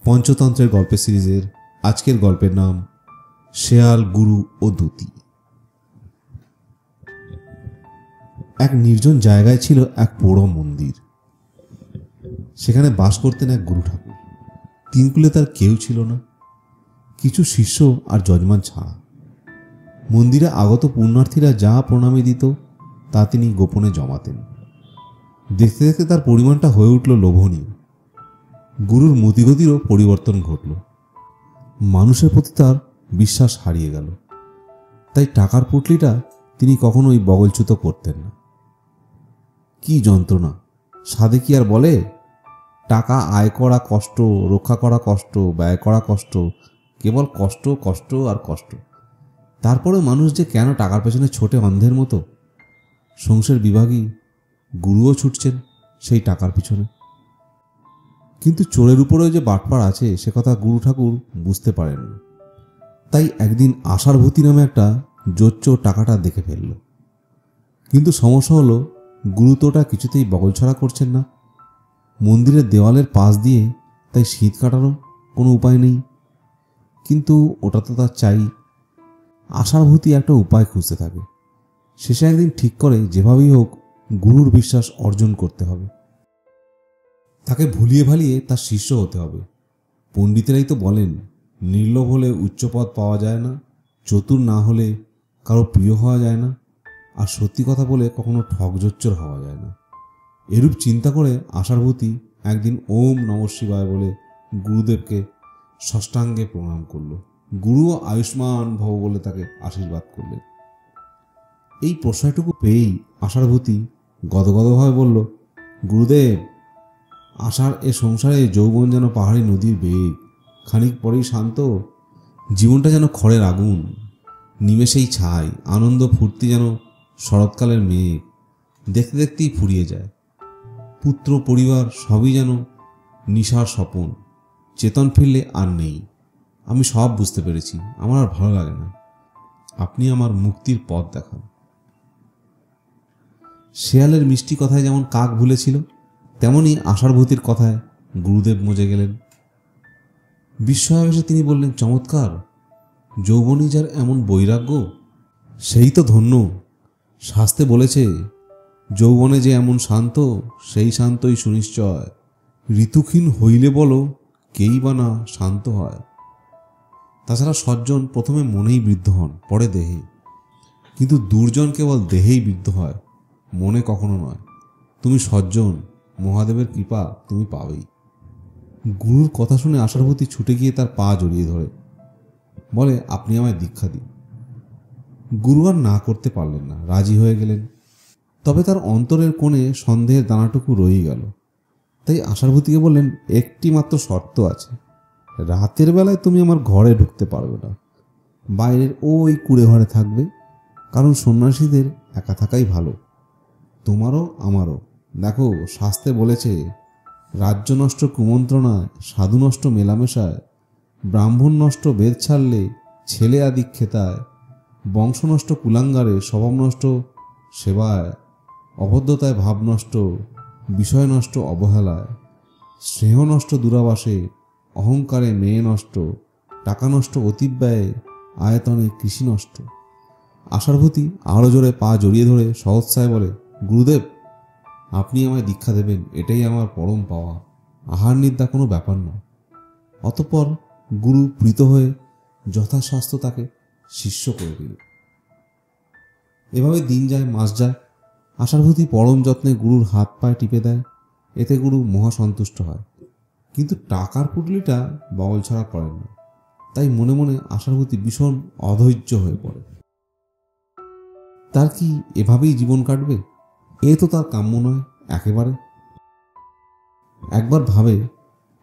পঞ্চতন্ত্রের গল্পের সিরিজের আজকের গল্পের নাম শেয়াল, গুরু ও দূতী। এক নির্জন জায়গায় ছিল এক পোড়ো মন্দির। সেখানে বাস করতেন এক গুরু ঠাকুর। তিনকুলে তার কেউ ছিল না, কিছু শিষ্য আর যজমান ছাড়া। মন্দিরে আগত পুণ্যার্থীরা যা প্রণামী দিত তা তিনি গোপনে জমাতেন। দেখতে দেখতে তার পরিমাণটা হয়ে উঠল লোভনীয়। গুরুর মতিগতিরও পরিবর্তন ঘটল। মানুষের প্রতি তার বিশ্বাস হারিয়ে গেল। তাই টাকার পুটলিটা তিনি কখনোই বগলচ্যুত করতেন না। কি যন্ত্রণা! সাধে কি আর বলে, টাকা আয় করা কষ্ট, রক্ষা করা কষ্ট, ব্যয় করা কষ্ট, কেবল কষ্ট কষ্ট আর কষ্ট। তারপরে মানুষ যে কেন টাকার পেছনে ছোটে অন্ধের মতো। সংসার বিভাগী গুরুও ছুটছেন সেই টাকার পিছনে। কিন্তু চোরের উপরেও যে বাটপার আছে সে কথা গুরু ঠাকুর বুঝতে পারেন না। তাই একদিন আশারভূতি নামে একটা জোচ্চোর টাকাটা দেখে ফেলল। কিন্তু সমস্যা হলো, গুরু তো ওটা কিছুতেই বগলছাড়া করছেন না। মন্দিরের দেওয়ালের পাশ দিয়ে তাই শীত কাটারও কোনো উপায় নেই। কিন্তু ওটা তো তার চাই। আশারভূতি একটা উপায় খুঁজতে থাকে। শেষে একদিন ঠিক করে যেভাবেই হোক গুরুর বিশ্বাস অর্জন করতে হবে। তাকে ভুলিয়ে ভালিয়ে তার শিষ্য হতে হবে। পণ্ডিতেরাই তো বলেন, নির্লোভ হলে উচ্চপদ পাওয়া যায় না, চতুর না হলে কারো প্রিয় হওয়া যায় না, আর সত্যি কথা বলে কখনো ঠকজোচ্চর হওয়া যায় না। এরূপ চিন্তা করে আশারভূতি একদিন ওম নমঃ শিবায় বলে গুরুদেবকে ষষ্ঠাঙ্গে প্রণাম করল। গুরুও আয়ুষ্মান ভব বলে তাকে আশীর্বাদ করলেন। এই প্রশ্রয়টুকু পেয়েই আশারভূতি গদগদভাবে বলল, গুরুদেব, আশার এ সংসারে যৌবন যেন পাহাড়ি নদীর বেগ, খানিক পরেই শান্ত। জীবনটা যেন খড়ের আগুন, নিমেষেই ছাই। আনন্দ ফুর্তি যেন শরৎকালের মেঘ, দেখতে দেখতেই ফুরিয়ে যায়। পুত্র পরিবার সবই যেন নিশার স্বপন, চেতন ফিরলে আর নেই। আমি সব বুঝতে পেরেছি, আমার আর ভালো লাগে না। আপনি আমার মুক্তির পথ দেখান। শেয়ালের মিষ্টি কথায় যেমন কাক ভুলেছিল, তেমনি আশারভূতির কথায় গুরুদেব মজে গেলেন। বিস্ময়াবেশে তিনি বললেন, চমৎকার! যৌবনী যার এমন বৈরাগ্য, সেই তো ধন্য। শাস্ত্রে বলেছে, যৌবনে যে এমন শান্ত, সেই শান্তই সুনিশ্চয়। ঋতুক্ষীণ হইলে বলো, কেই বা না শান্ত হয়। তাছাড়া সজ্জন প্রথমে মনেই বৃদ্ধ হন, পরে দেহে। কিন্তু দুর্জন কেবল দেহেই বৃদ্ধ হয়, মনে কখনো নয়। তুমি সজ্জন, মহাদেবের কৃপা তুমি পাবেই। গুরুর কথা শুনে আশারভূতি ছুটে গিয়ে তার পা জড়িয়ে ধরে বলে, আপনি আমায় দীক্ষা দিন। গুরু আর না করতে পারলেন না, রাজি হয়ে গেলেন। তবে তার অন্তরের কোণে সন্দেহের দানাটুকু রয়ে গেল। তাই আশারভূতিকে বললেন, একটি মাত্র শর্ত আছে। রাতের বেলায় তুমি আমার ঘরে ঢুকতে পারবে না, বাইরের ওই কুড়ে ঘরে থাকবে। কারণ সন্ন্যাসীদের একা থাকাই ভালো, তোমারও আমারও। দেখো, শাস্ত্রে বলেছে, রাজ্য নষ্ট কুমন্ত্রণায়, সাধু নষ্ট মেলামেশায়, ব্রাহ্মণ নষ্ট বেদ ছাড়লে, ছেলে আদি খেতায়, বংশ নষ্ট কুলাঙ্গারে, স্বভাব নষ্ট সেবায়, অবদ্ধতায় ভাব নষ্ট, বিষয় নষ্ট অবহেলায়, স্নেহ নষ্ট দূরাবাসে, অহংকারে মেয়ে নষ্ট, টাকা নষ্ট অতিব্যয়ে, আয়তনে কৃষি নষ্ট। আশারভূতি আরও জোরে পা জড়িয়ে ধরে সহৎসায় বলে, গুরুদেব, আপনি আমায় দীক্ষা দেবেন, এটাই আমার পরম পাওয়া। আহার নিদ্রা কোনো ব্যাপার নয়। অতঃপর গুরু প্রীত হয়ে যথাশাস্ত্র তাকে শিষ্য করে দিল। এভাবে দিন যায়, মাস যায়। আশারভূতি পরম যত্নে গুরুর হাত পায়ে টিপে দেয়। এতে গুরু মহাসন্তুষ্ট হয়। কিন্তু টাকার পুটলিটা বগলছাড়া করেন না। তাই মনে মনে আশারভূতি ভীষণ অধৈর্য হয়ে পড়ে। তার কি এভাবেই জীবন কাটবে? এ তো তার কাম্য নয় একেবারে। একবার ভাবে,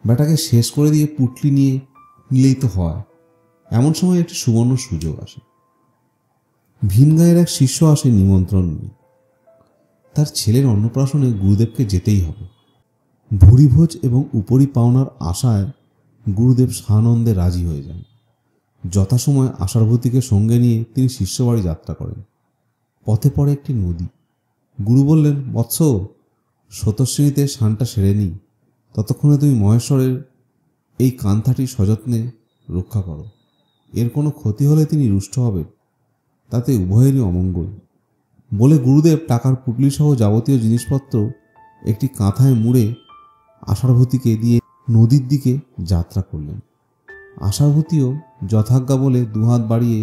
বেটাকে শেষ করে দিয়ে পুটলি নিয়ে নিলেই তো হয়। এমন সময় একটি সুবর্ণ সুযোগ আসে। ভিনগাঁয়ের এক শিষ্য আসে নিমন্ত্রণ নিয়ে। তার ছেলের অন্নপ্রাশনে গুরুদেবকে যেতেই হবে। ভুরিভোজ এবং উপরি পাওনার আশায় গুরুদেব সানন্দে রাজি হয়ে যান। যথাসময় আশারভূতিকে সঙ্গে নিয়ে তিনি শিষ্যবাড়ি যাত্রা করেন। পথে পড়ে একটি নদী। গুরু বললেন, বৎস, স্রোতস্বিনীতে স্নানটা সেরে নি, ততক্ষণে তুমি মহেশ্বরের এই কান্থাটি সযত্নে রক্ষা করো। এর কোনো ক্ষতি হলে তিনি রুষ্ট হবেন, তাতে উভয়েরই অমঙ্গল। বলে গুরুদেব টাকার পুটলি সহ যাবতীয় জিনিসপত্র একটি কাঁথায় মুড়ে আষাঢ়বতীকে দিয়ে নদীর দিকে যাত্রা করলেন। আষাঢ়বতীও যথাজ্ঞা বলে দুহাত বাড়িয়ে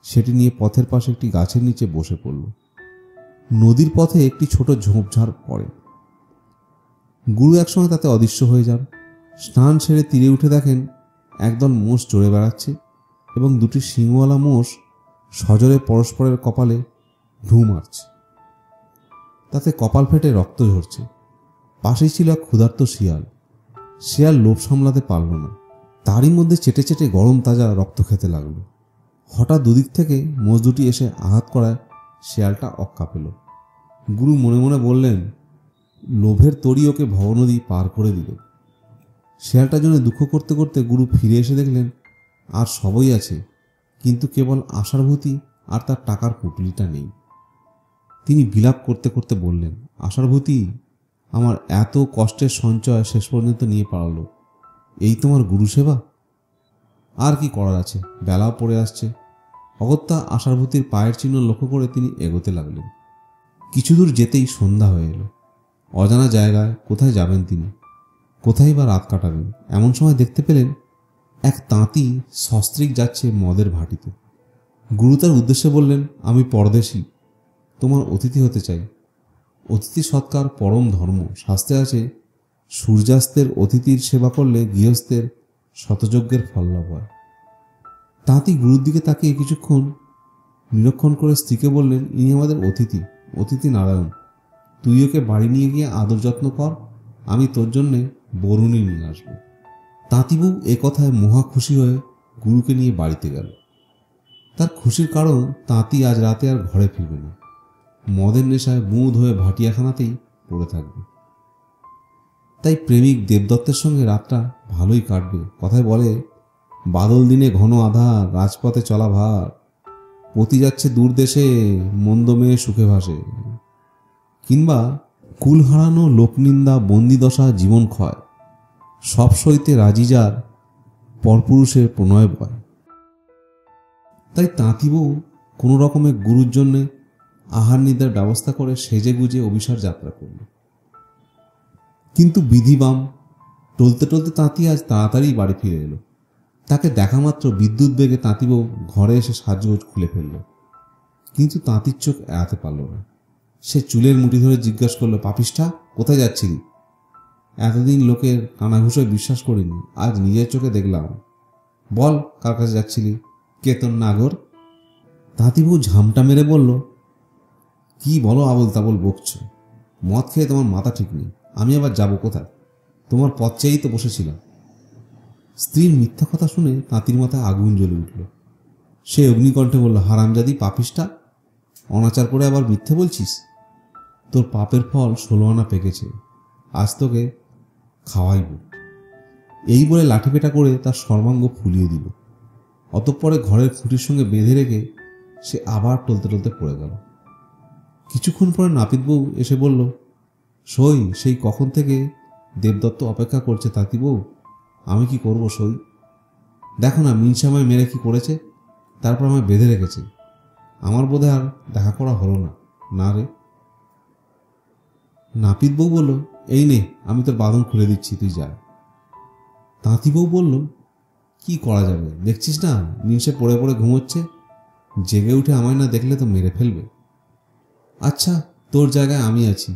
সেটি নিয়ে পথের পাশে একটি গাছের নিচে বসে পড়ল। নদীর পথে একটি ছোট ঝোপঝাড় পড়ে। গুরু একসময় তাতে অদৃশ্য হয়ে যান। স্নান সেরে তীরে উঠে দেখেন একদল মোষ চড়ে বেড়াচ্ছে এবং দুটি শিংওয়ালা মোষ সজোরে পরস্পরের কপালে ঢু মারছে। তাতে কপাল ফেটে রক্ত ঝরছে। পাশেই ছিল এক ক্ষুধার্ত শিয়াল। শিয়াল লোভ সামলাতে পারল না, তারই মধ্যে চেটে চেটে গরম তাজা রক্ত খেতে লাগলো। হঠাৎ দুদিক থেকে মোষ দুটি এসে আঘাত করায় শিয়ালটা অক্কা পেল। গুরু মনে মনে বললেন, লোভের তরি ওকে ভবনদী পার করে দিল। শিয়ালটার জন্য দুঃখ করতে করতে গুরু ফিরে এসে দেখলেন আর সবই আছে, কিন্তু কেবল আষাঢ়বতী আর তার টাকার পুটলিটা নেই। তিনি বিলাপ করতে করতে বললেন, আষাঢ়বতী, আমার এত কষ্টের সঞ্চয় শেষ পর্যন্ত নিয়ে পারল, এই তোমার গুরু সেবা? আর কি করার আছে, বেলাও পড়ে আসছে। অগত্যা আষাঢ়বতীর পায়ের চিহ্ন লক্ষ্য করে তিনি এগোতে লাগলেন। কিছু দূর যেতেই সন্ধ্যা হয়ে এলো। অজানা জায়গায় কোথায় যাবেন তিনি, কোথায় বা রাত কাটাবেন? এমন সময় দেখতে পেলেন এক তাঁতি সস্ত্রীক যাচ্ছে মদের ভাটিতে। গুরু তার উদ্দেশ্যে বললেন, আমি পরদেশী, তোমার অতিথি হতে চাই। অতিথি সৎকার পরম ধর্ম। শাস্ত্রে আছে, সূর্যাস্তের অতিথির সেবা করলে গৃহস্থের শতযজ্ঞের ফল লাভ হয়। তাঁতি গুরুর দিকে তাকিয়ে কিছুক্ষণ নিরীক্ষণ করে স্ত্রীকে বললেন, ইনি আমাদের অতিথি, অতিথি নারায়ণ। তুই ওকে বাড়ি নিয়ে গিয়ে আদর যত্ন কর, আমি তোর জন্যে বরুণী নিয়ে আসবো। তাঁতিবু এ কথায় মহা খুশি হয়ে গুরুকে নিয়ে বাড়িতে গেল। তার খুশির কারণ, তাঁতি আজ রাতে আর ঘরে ফিরবে না। মদের নেশায় বুঁদ হয়ে ভাটিয়াখানাতেই পড়ে থাকবে। তাই প্রেমিক দেবদত্তের সঙ্গে রাতটা ভালোই কাটবে। কথায় বলে, বাদল দিনে ঘন আধার, রাজপথে চলা ভার, পতি যাচ্ছে দূর দেশে, মন্দ মেয়ে সুখে ভাসে। কিংবা কুল হারানো, লোকনিন্দা, বন্দিদশা, জীবন ক্ষয়, সব সইতে রাজি যার পরপুরুষের প্রণয় বয়। তাই তাঁতি বউ কোনো রকমে গুরুর জন্যে আহার নিদ্রার ব্যবস্থা করে সেজে গুজে অভিসার যাত্রা করল। কিন্তু বিধিবাম টলতে টলতে তাঁতি আজ তাড়াতাড়ি বাড়ি ফিরে এলো। তাকে দেখা মাত্র বিদ্যুৎ বেগে তাঁতি বউ ঘরে এসে সাজগোজ খুলে ফেলল। কিন্তু তাঁতির চোখ এড়াতে পারল না। সে চুলের মুঠি ধরে জিজ্ঞাসা করলো, পাপিষ্ঠা, কোথায় যাচ্ছিলি? এতদিন লোকের কানাঘুষোয় বিশ্বাস করিনি, আজ নিজের চোখে দেখলাম। বল, কার কাছে যাচ্ছিলি? কে তোর নাগর? তাঁতিবু ঝামটা মেরে বলল, কি বলো আবল তাবল বকছো? মদ খেয়ে তোমার মাথা ঠিক নেই। আমি আবার যাব কোথায়? তোমার পথ চেয়েই তো বসেছিলাম। স্ত্রীর মিথ্যা কথা শুনে তাঁতির মাথায় আগুন জ্বলে উঠল। সে অগ্নিকণ্ঠে বলল, হারামজাদি, পাপিষ্ঠা, অনাচার করে আবার মিথ্যে বলছিস? তোর পাপের ফল 16 আনা পেকেছে, আজ তোকে খাওয়াইব। এই বলে লাঠিপেটা করে তার সর্বাঙ্গ ফুলিয়ে দিল। অতঃপরে ঘরের খুঁটির সঙ্গে বেঁধে রেখে সে আবার টলতে টলতে পড়ে গেল। কিছুক্ষণ পরে নাপিত বউ এসে বলল, সই, সেই কখন থেকে দেবদত্ত অপেক্ষা করছে। তাঁতি বউ, আমি কি করব সই? দেখো না মিনসামায় মেরে কি করেছে, তারপর আমায় বেঁধে রেখেছে। আমার বোধে আর দেখা করা হলো না। না রে। নাপিত বউ বলল, এই নে, আমি তোর বাঁধন খুলে দিচ্ছি, তুই যা। তাঁতি বউ বলল, কি করা যাবে, দেখছিস না মিনসে পড়ে পড়ে ঘুমোচ্ছে, জেগে উঠে আমায় না দেখলে তো মেরে ফেলবে। আচ্ছা, তোর জায়গায় আমি আছি,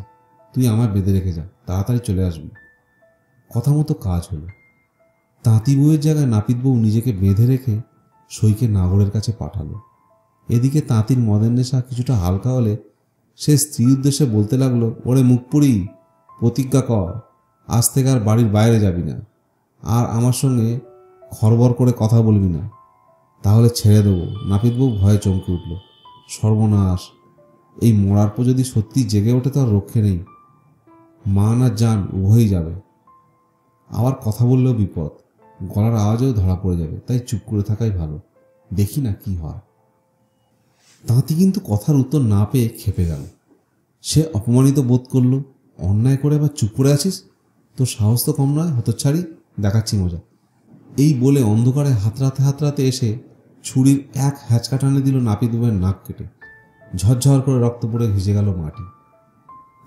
তুই আমায় বেঁধে রেখে যা, তাড়াতাড়ি চলে আসবি। কথা মতো কাজ হলো। তাঁতি বউয়ের জায়গায় নাপিত বউ নিজেকে বেঁধে রেখে সইকে নাগরের কাছে পাঠালো। এদিকে তাঁতির মদের নেশা কিছুটা হালকা হলে সে স্ত্রীর উদ্দেশ্যে বলতে লাগলো, ওরে মুখপুরি, প্রতিজ্ঞা কর, আজ থেকে আর বাড়ির বাইরে যাবি না, আর আমার সঙ্গে খরবর করে কথা বলবি না, তাহলে ছেড়ে দেবো। নাপিত বউ ভয়ে চমকে উঠল। সর্বনাশ, এই মরার পর যদি সত্যি জেগে ওঠে তো আর রক্ষে নেই। মান আর জান উভয়ই যাবে। আবার কথা বললেও বিপদ, গলার আওয়াজেও ধরা পড়ে যাবে। তাই চুপ করে থাকাই ভালো, দেখি না কি হয়। তাঁতি কিন্তু কথার উত্তর না পেয়ে খেপে গেল। সে অপমানিত বোধ করল। অন্যায় করে আবার চুপ করে আছিস? তোর সাহস তো কম নয়, হতচ্ছাড়ি, দেখাচ্ছি মজা। এই বলে অন্ধকারে হাতড়াতে হাতড়াতে এসে ছুরির এক হ্যাচকা টানে দিল নাপিত বাবুর নাক কেটে। ঝরঝর করে রক্ত পড়ে ভিজে গেল মাটি।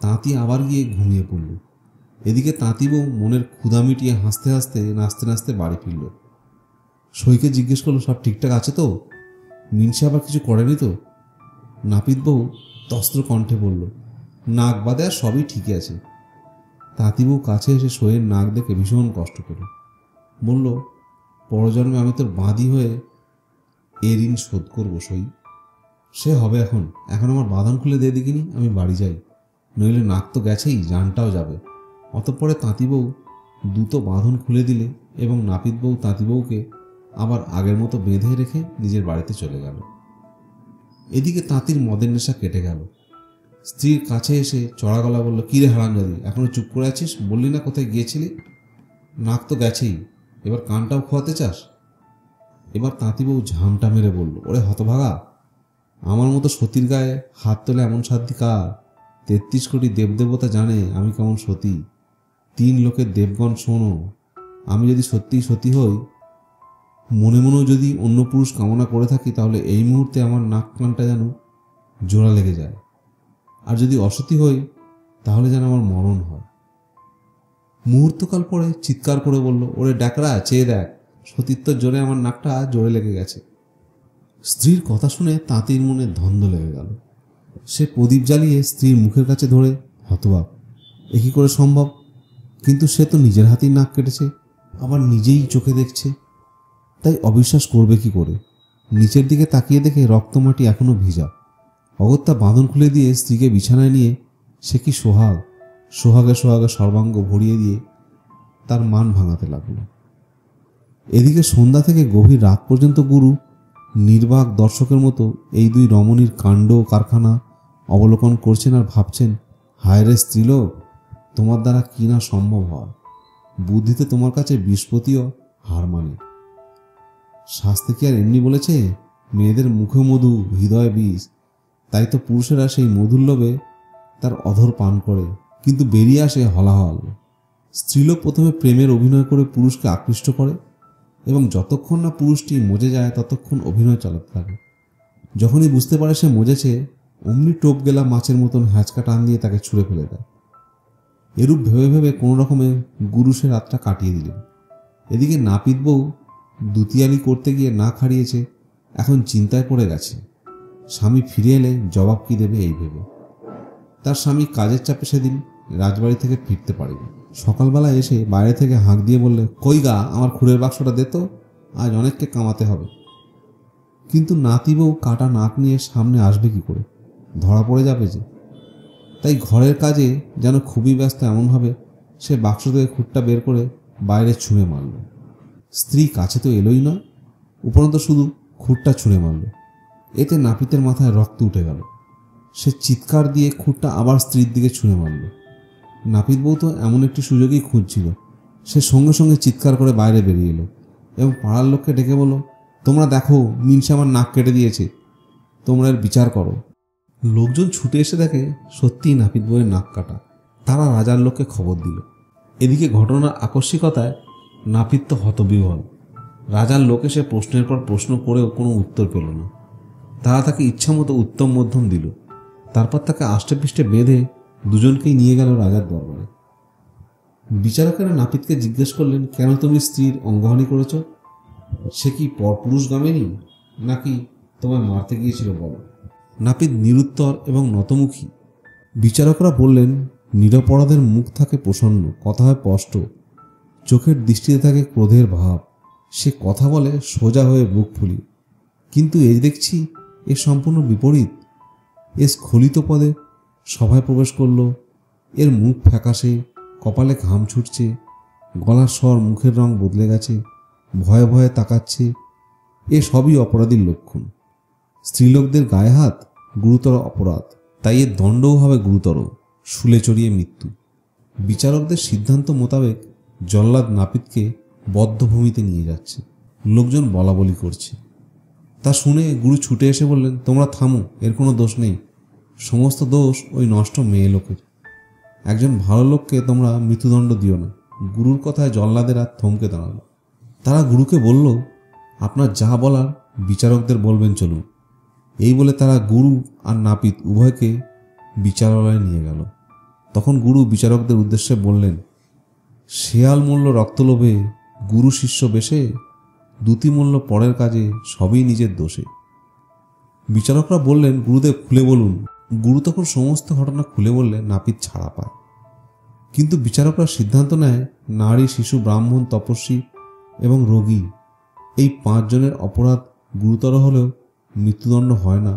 তাঁতি আবার গিয়ে ঘুমিয়ে পড়ল। এদিকে তাঁতি বউ মনের ক্ষুধা মিটিয়ে হাসতে হাসতে নাচতে নাচতে বাড়ি ফিরল। সইকে জিজ্ঞেস করলো, সব ঠিকঠাক আছে তো? মিনসে আবার কিছু করেনি তো? নাপিত বউ তস্ত্র কণ্ঠে বলল, নাক বাদে আর সবই ঠিকই আছে। তাঁতি বউ কাছে এসে সইয়ের নাক দেখে ভীষণ কষ্ট পেল। বলল, পরজন্মে আমি তোর বাঁধি হয়ে এ ঋণ শোধ করবো সই। সে হবে এখন আমার বাঁধন খুলে দিয়ে দেখিনি, আমি বাড়ি যাই, নইলে নাক তো গেছেই, জানটাও যাবে। অতঃপরে তাঁতি বউ দ্রুত বাঁধন খুলে দিলে এবং নাপিত বউ তাঁতি বউকে আবার আগের মতো বেঁধে রেখে নিজের বাড়িতে চলে গেল। এদিকে তাঁতির মদের নেশা কেটে গেল। স্ত্রীর কাছে এসে চড়া গলা বলল, কিরে হারামজাদি, এখনো চুপ করে আছিস? বললি না কোথায় গিয়েছিলি? নাক তো গেছেই, এবার কানটাও খোয়াতে চাস? এবার তাঁতি বউ ঝামটা মেরে বলল, ওরে হতভাগা, আমার মতো সতীর গায়ে হাত তোলে এমন সাধ্যি কার? 33 কোটি দেবদেবতা জানে আমি কেমন সতী। 3 লোকের দেবগণ শোনো, আমি যদি সত্যিই সতী হই, মনে মনেও যদি অন্য পুরুষ কামনা করে থাকি, তাহলে এই মুহূর্তে আমার নাক কানটা যেন জোড়া লেগে যায়। আর যদি অসতী হই, তাহলে যেন আমার মরণ হয়। মুহূর্তকাল পরে চিৎকার করে বলল, ওরে ডাকরা, চেয়ে দেখ, সতীত্বর জোরে আমার নাকটা জোরে লেগে গেছে। স্ত্রীর কথা শুনে তাঁতির মনে ধন্দ লেগে গেল। সে প্রদীপ জ্বালিয়ে স্ত্রীর মুখের কাছে ধরে, হতবাক, এ কি করে সম্ভব? কিন্তু সে তো নিজের হাতেই নাক কেটেছে, আবার নিজেই চোখে দেখছে, তাই অবিশ্বাস করবে কি করে? নিচের দিকে তাকিয়ে দেখে রক্তমাটি এখনো ভিজা। অগত্যা বাঁধন খুলে দিয়ে স্ত্রীকে বিছানায় নিয়ে সে কি সোহাগে সোহাগে সর্বাঙ্গ ভরিয়ে দিয়ে তার মান ভাঙাতে লাগল। এদিকে সন্ধ্যা থেকে গভীর রাত পর্যন্ত গুরু নির্বাক দর্শকের মতো এই দুই রমণীর কাণ্ড কারখানা অবলোকন করছেন আর ভাবছেন, হায় রে স্ত্রীলোক, তোমার দ্বারা কি না সম্ভব হয়। বুদ্ধিতে তোমার কাছে বৃহস্পতিও হার মানে। শাস্ত্রে কি আর এমনি বলেছে, মেয়েদের মুখে মধু, হৃদয়ে বিষ? তাই তো পুরুষেরা সেই মধুর লোভে তার অধর পান করে, কিন্তু বেরিয়ে আসে হলাহল। স্ত্রীলোক প্রথমে প্রেমের অভিনয় করে পুরুষকে আকৃষ্ট করে এবং যতক্ষণ না পুরুষটি মজে যায় ততক্ষণ অভিনয় চালাতে থাকে। যখনই বুঝতে পারে সে মজেছে, অমনি টোপ গেলা মাছের মতন হ্যাঁচকা টান দিয়ে তাকে ছুঁড়ে ফেলে দেয়। এরূপ ভেবে ভেবে কোনো রকমে গুরু সে রাতটা কাটিয়ে দিলেন। এদিকে নাপিত বউ দুতিয়ালি করতে গিয়ে নাক হারিয়েছে, এখন চিন্তায় পড়ে গেছে। স্বামী ফিরে এলে জবাব কি দেবে এই ভেবে। তার স্বামী কাজের চাপে সেদিন রাজবাড়ি থেকে ফিরতে পারেনি। সকালবেলা এসে বাইরে থেকে হাঁক দিয়ে বললে, কই গা, আমার খুঁড়ের বাক্সটা দে তো, আজ অনেককে কামাতে হবে। কিন্তু নাতি বউ কাটা নাক নিয়ে সামনে আসবে কি করে? ধরা পড়ে যাবে যে। তাই ঘরের কাজে যেন খুবই ব্যস্ত এমনভাবে সে বাক্স থেকে খুঁটটা বের করে বাইরে ছুঁড়ে মারল। স্ত্রী কাছে তো এলোই নয়, উপরন্ত শুধু খুঁটটা ছুঁড়ে মারল। এতে নাপিতের মাথায় রক্ত উঠে গেল। সে চিৎকার দিয়ে খুঁটটা আবার স্ত্রীর দিকে ছুঁড়ে মারল। নাপিত বউ তো এমন একটি সুযোগই খুঁজছিল। সে সঙ্গে সঙ্গে চিৎকার করে বাইরে বেরিয়ে এলো এবং পাড়ার লোককে ডেকে বলল, তোমরা দেখো, মিনসে আমার নাক কেটে দিয়েছে, তোমরা এর বিচার করো। লোকজন ছুটে এসে দেখে সত্যিই নাপিত বউয়ের নাক কাটা। তারা রাজার লোককে খবর দিল। এদিকে ঘটনার আকস্মিকতায় নাপিত তো হতবিহ্বল। রাজার লোক এসে প্রশ্নের পর প্রশ্ন করেও কোনো উত্তর পেল না। তারা তাকে ইচ্ছামতো উত্তম মধ্যম দিল। তারপর তাকে আষ্টে পৃষ্ঠে বেঁধে দুজনকেই নিয়ে গেল রাজার দরবারে। বিচারকেরা নাপিতকে জিজ্ঞেস করলেন, কেন তুমি স্ত্রীর অঙ্গহানি করেছ? সে কি পরপুরুষগামিনী নাকি তোমায় মারতে গিয়েছিল বলো? নাপিত নিরুত্তর এবং নতমুখী। বিচারকরা বললেন, নিরপরাধের মুখ থাকে প্রসন্ন, কথা হয় স্পষ্ট, চোখের দৃষ্টিতে থাকে ক্রোধের ভাব। সে কথা বলে সোজা হয়ে বুক ফুলি, কিন্তু এ দেখছি এ সম্পূর্ণ বিপরীত। এ স্খলিত পদে সভায় প্রবেশ করল, এর মুখ ফ্যাকাশে, কপালে ঘাম ছুটছে, গলার স্বর, মুখের রং বদলে গেছে, ভয়ে ভয়ে তাকাচ্ছে। এ সবই অপরাধীর লক্ষণ। স্ত্রীলোকদের গায়ে হাত গুরুতর অপরাধ, তাই এর দণ্ডও হবে গুরুতর, শুলে চড়িয়ে মৃত্যু। বিচারকদের সিদ্ধান্ত মোতাবেক জল্লাদ নাপিতকে বদ্ধভূমিতে নিয়ে যাচ্ছে। লোকজন বলা বলি করছে। তা শুনে গুরু ছুটে এসে বললেন, তোমরা থামো, এর কোনো দোষ নেই, সমস্ত দোষ ওই নষ্ট মেয়ে লোকের। একজন ভালো লোককে তোমরা মৃত্যুদণ্ড দিও না। গুরুর কথায় জল্লাদেরা থমকে দাঁড়ালো। তারা গুরুকে বলল, আপনার যা বলার বিচারকদের বলবেন, চলুন। এই বলে তারা গুরু আর নাপিত উভয়কে বিচারালয়ে নিয়ে গেল। তখন গুরু বিচারকদের উদ্দেশ্যে বললেন, শেয়াল মূল্য রক্তলোভে গুরু শিষ্য বেশে, দুতি মূল্য পরের কাজে, সবই নিজের দোষে। বিচারকরা বললেন, গুরুদেব খুলে বলুন। গুরু তখন সমস্ত ঘটনা খুলে বললে নাপিত ছাড়া পায়। কিন্তু বিচারকরা সিদ্ধান্ত নেয়, নারী, শিশু, ব্রাহ্মণ, তপস্বী এবং রোগী এই 5 জনের অপরাধ গুরুতর হলেও মৃত্যুদণ্ড হয় না,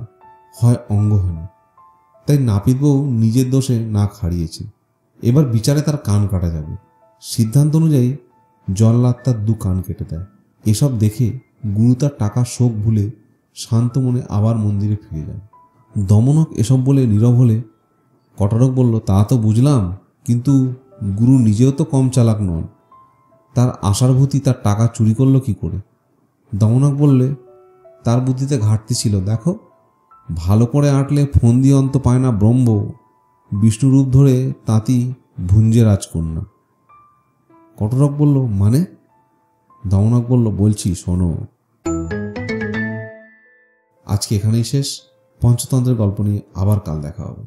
হয় অঙ্গহানি। তাই নাপিত বউ নিজের দোষে নাক হারিয়েছে, এবার বিচারে তার কান কাটা যাবে। সিদ্ধান্ত অনুযায়ী জল্লাদ তার 2 কান কেটে দেয়। এসব দেখে গুরু তার টাকার শোক ভুলে শান্ত মনে আবার মন্দিরে ফিরে যান। দমনক এসব বলে নীরব হলে কটারক বলল, তা তো বুঝলাম, কিন্তু গুরু নিজেও তো কম চালাক নন। তার আশার ভূতি তার টাকা চুরি করলো কি করে? দমনক বললে, তার বুদ্ধিতে ঘাটতি ছিল। দেখো, ভালো করে আঁটলে ফন্দি অন্ত পায় না ব্রহ্ম, বিষ্ণু রূপ ধরে তাঁতি ভুঞ্জে রাজকন্যা। কটরক বলল, মানে? দমনক বলল, বলছি শোনো। আজকে এখানেই শেষ। পঞ্চতন্ত্রের গল্প নিয়ে আবার কাল দেখা হবে।